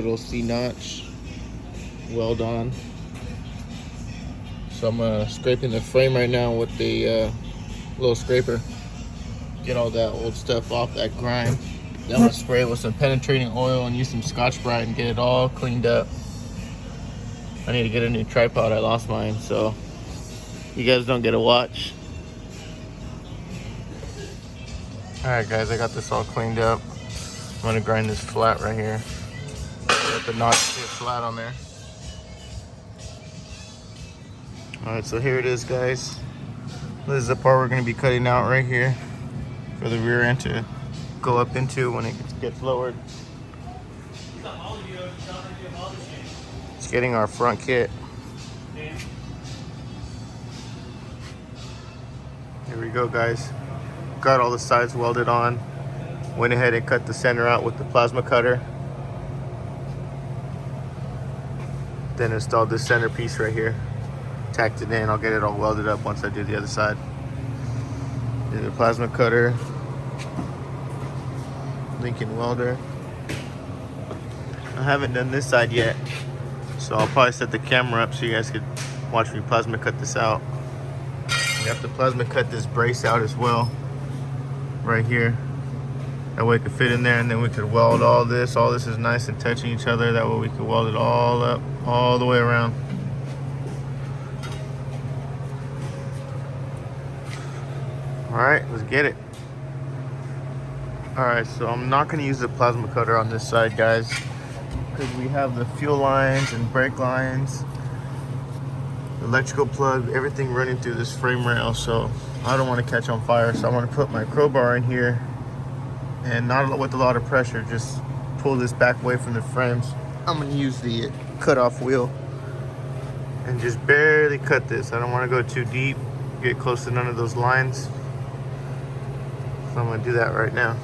little C-notch weld on. So I'm scraping the frame right now with the little scraper. Get all that old stuff off, that grime. Then I'm gonna spray it with some penetrating oil and use some Scotch-Brite and get it all cleaned up. I need to get a new tripod. I lost mine, so you guys don't get to watch. Alright guys, I got this all cleaned up. I'm gonna grind this flat right here. Let the notch get flat on there. Alright, so here it is, guys. This is the part we're gonna be cutting out right here for the rear end to go up into when it gets lowered. It's getting our front kit. Here we go, guys. Got all the sides welded on. Went ahead and cut the center out with the plasma cutter. Then installed this center piece right here. Tacked it in. I'll get it all welded up once I do the other side. Do the plasma cutter. Lincoln welder. I haven't done this side yet, so I'll probably set the camera up so you guys could watch me plasma cut this out. We have to plasma cut this brace out as well, right here. That way it could fit in there, and then we could weld all this. All this is nice and touching each other. That way we could weld it all up, all the way around. All right, let's get it. All right, so I'm not gonna use the plasma cutter on this side, guys, because we have the fuel lines and brake lines, electrical plug, everything running through this frame rail, so I don't want to catch on fire. So I'm going to put my crowbar in here and not with a lot of pressure, just pull this back away from the frames. I'm going to use the cutoff wheel and just barely cut this. I don't want to go too deep, get close to none of those lines, so I'm going to do that right now.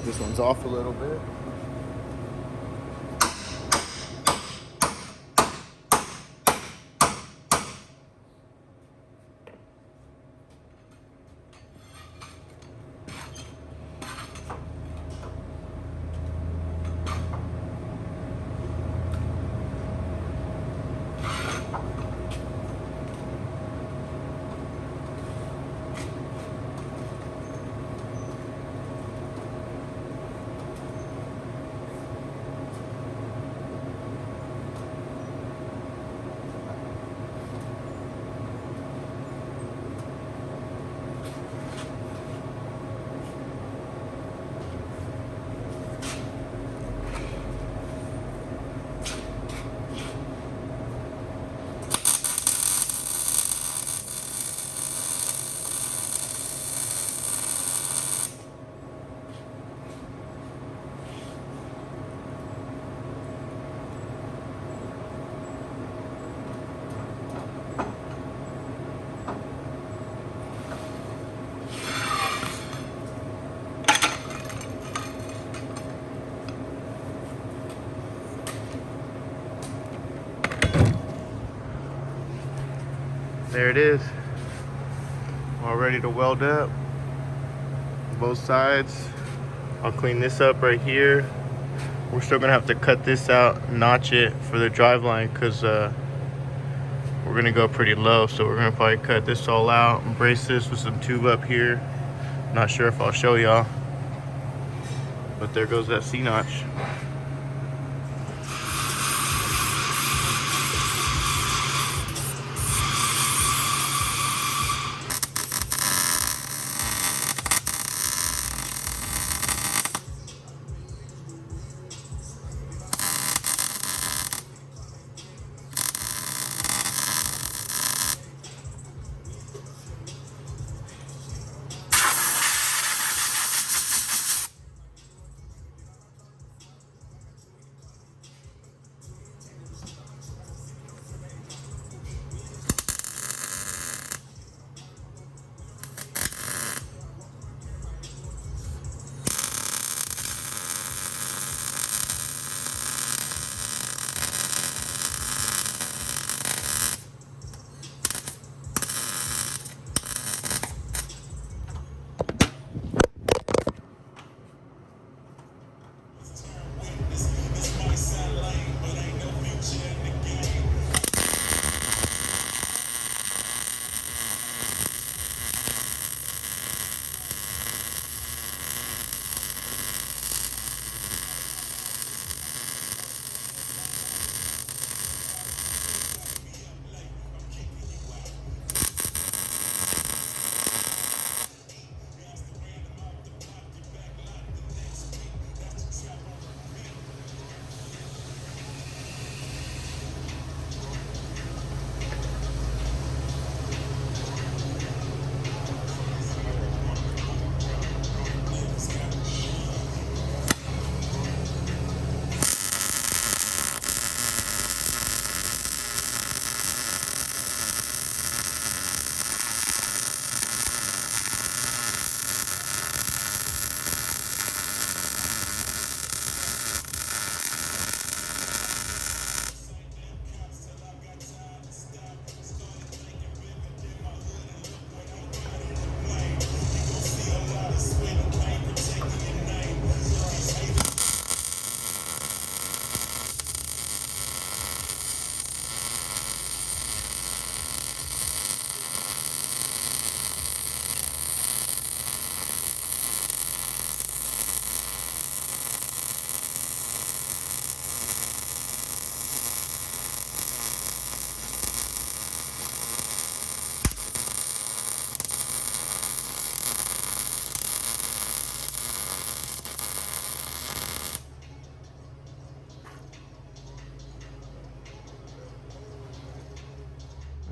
This one's off a little bit. There it is. All ready to weld up. Both sides. I'll clean this up right here. We're still gonna have to cut this out, notch it for the drive line, because we're gonna go pretty low. So we're gonna probably cut this all out and brace this with some tube up here. Not sure if I'll show y'all, but there goes that C-notch.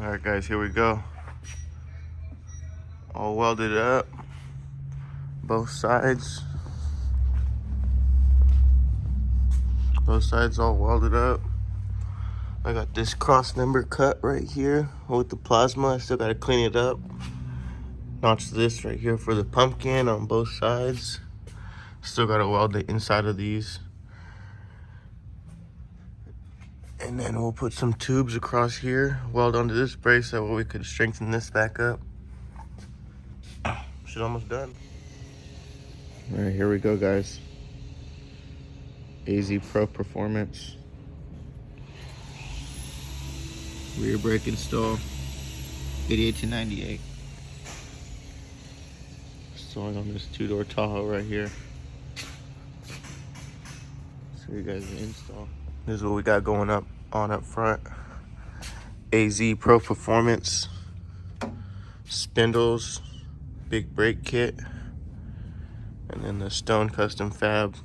All right, guys, here we go. All welded up, both sides. Both sides all welded up. I got this cross member cut right here with the plasma. I still gotta clean it up. Notch this right here for the pumpkin on both sides. Still gotta weld the inside of these. And then we'll put some tubes across here, weld onto this brace, that way we could strengthen this back up. Shit almost done. All right, here we go, guys. AZ Pro Performance. Rear brake install, 88 to 98. Installing on this two-door Tahoe right here. Show you guys the install. This is what we got going up front. AZ Pro Performance, spindles, big brake kit, and then the Stone Custom Fab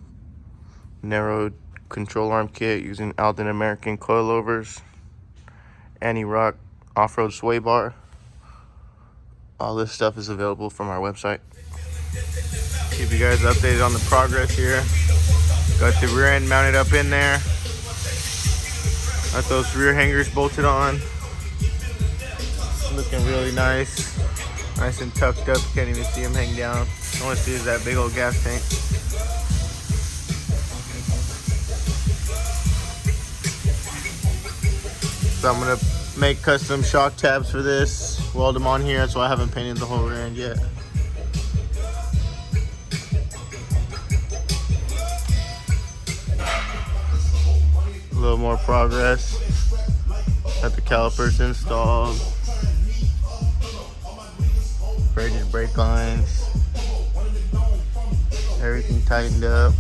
narrow control arm kit using Aldan American coilovers, anti-rock off-road sway bar. All this stuff is available from our website. Keep you guys updated on the progress here. Got the rear end mounted up in there. Got those rear hangers bolted on. Looking really nice. Nice and tucked up. You can't even see them hang down. All I see is that big old gas tank. So I'm gonna make custom shock tabs for this, weld them on here. That's why I haven't painted the whole rear end yet. A little more progress. Got the calipers installed. Braided brake lines. Everything tightened up.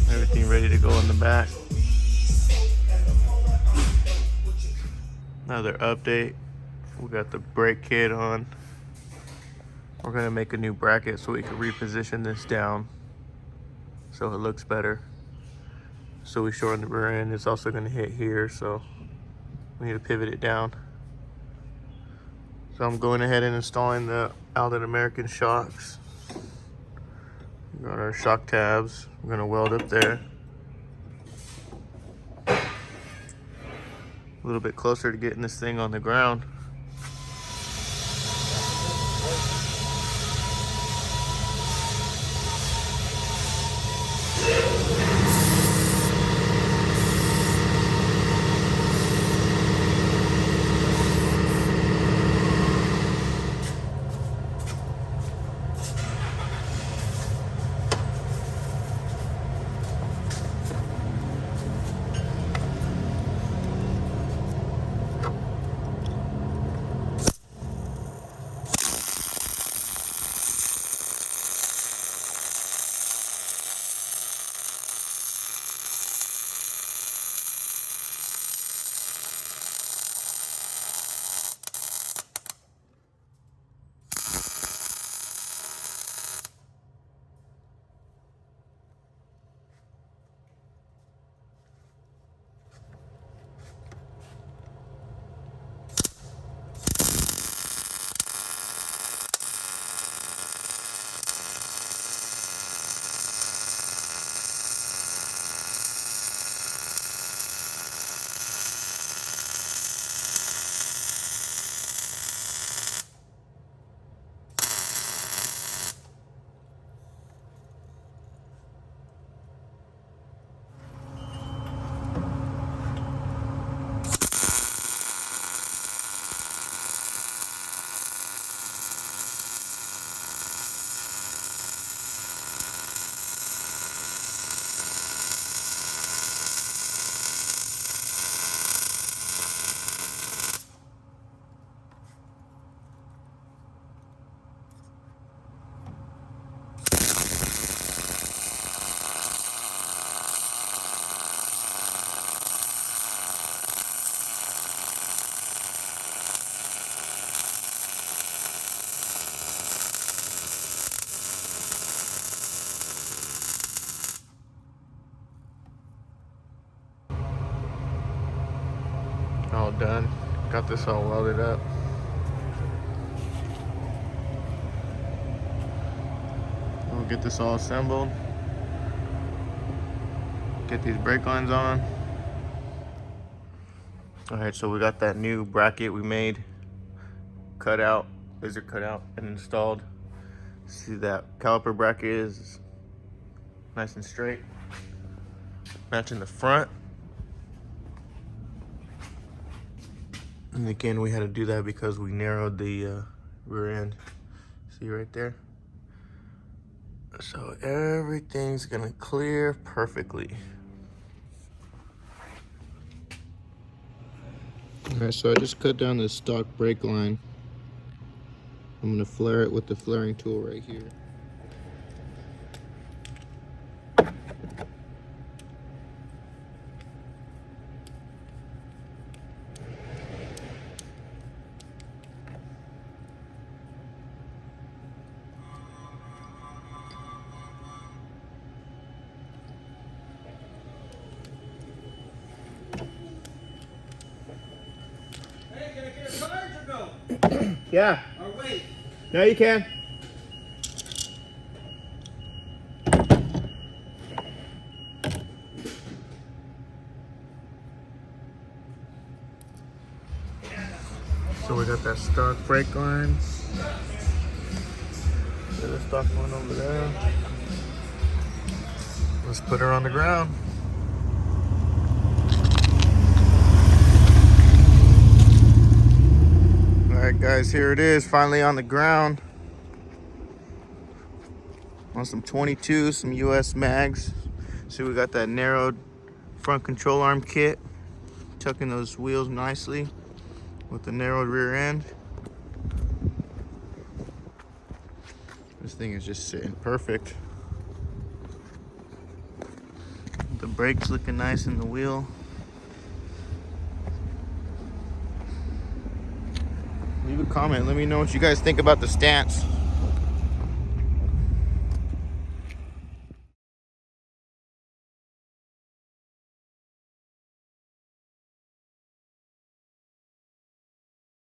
Everything ready to go in the back. Another update. We got the brake kit on. We're gonna make a new bracket so we can reposition this down so it looks better. So we shorten the rear end. It's also gonna hit here, so we need to pivot it down. So I'm going ahead and installing the Aldan American shocks. We got our shock tabs. We're gonna weld up there. A little bit closer to getting this thing on the ground. All done. Got this all welded up. We'll get this all assembled. Get these brake lines on. All right, so we got that new bracket we made, cut out, laser cut out and installed. See that caliper bracket is nice and straight, matching the front. And again, we had to do that because we narrowed the rear end. See right there? So everything's gonna clear perfectly. All right, so I just cut down this stock brake line. I'm gonna flare it with the flaring tool right here. Yeah. Or wait. No, you can. So we got that stock brake line. There's the stock one over there. Let's put her on the ground. Alright guys, here it is, finally on the ground. On some 22, some US mags. See, we got that narrowed front control arm kit, tucking those wheels nicely with the narrowed rear end. This thing is just sitting perfect. The brakes looking nice in the wheel. Leave a comment, let me know what you guys think about the stance.